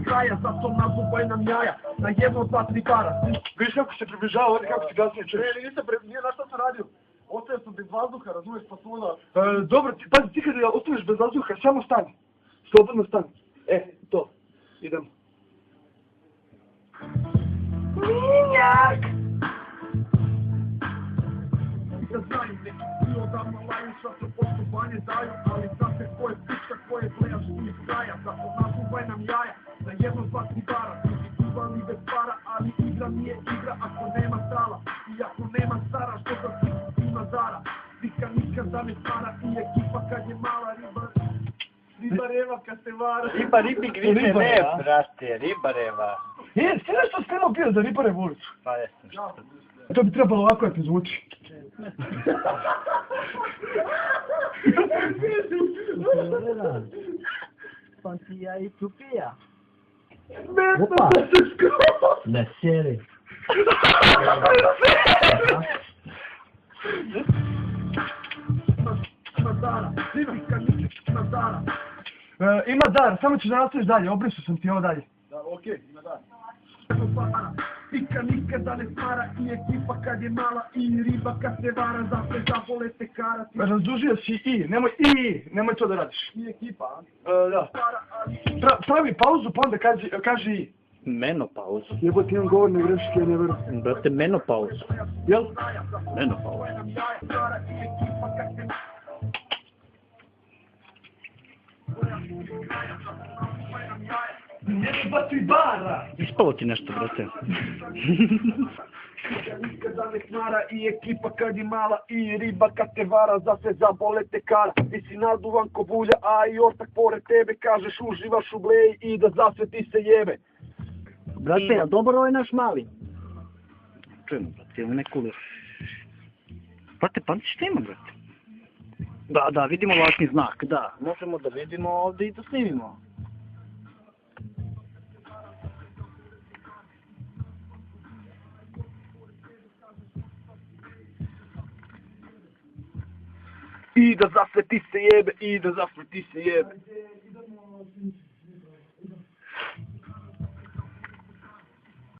kraja, zato nazubaj nam jaja, na jedno, dva, tri para. Vidiš kako se približava, ovdje kako se gasnije čuješ. Nije na što sam radio. Ostaje sam bez vazduha, razumiješ, pa su onda... Dobro, pazi, ti kada ostaviš bez vazduha, samo stani. Slobodno stani. To. Idemo. Minjak! Ja znaju neki dio odavno laju, šta se poštubanje daju, ali znate ko je pička, ko je plejaš tu iz kraja, zato nazubaj nam jaja, na jedno, dva, tri bara, ljudi uvali bez para, ali igra nije igra ako nema sala, i ako nema stara, što za svi ima zara, Vika nikada ne stara i ekipa kad je mala ribareva kad se vara. Riba ribik više ne, brate, ribareva. Ti nešto spremao bio za Ribarevu ulicu? Pa jesam. To bi trebalo ovako da ti zvuči. Pantija i Tupija. Opa! Ne sjeri. Ima dar, samo ću da nastaviš dalje, obrisu sam ti ovo dalje. Da, okej, ima dar. Pika nikada ne smara i ekipa kad je mala i riba kad se vara, zapre zabole te karati. Razdužio si i, nemoj to da radiš. I ekipa, Da. Pravi pauzu pa onda kaži i. Menopauzu. Jebote, imam govorne greške, ja ne verujem. Brate, menopauzu. Jel? Menopauzu. Ne baci bara! Ispalo ti nešto, brate. Nikada ne smara i ekipa kad je mala i riba kad te vara, za sve zabole te kara. Ti si naduvan ko bulja, a i ortak pored tebe kažeš uživaš u bleji i da zasveti se jebe. Brate, a dobro ovaj naš mali? Čujemo, brate, ili neku... Brate, pamti šta ima, brate? Da, vidimo važni znak, da. Možemo da vidimo ovdje i da snimimo. I da zasveti se jebe, i da zasveti se jebe.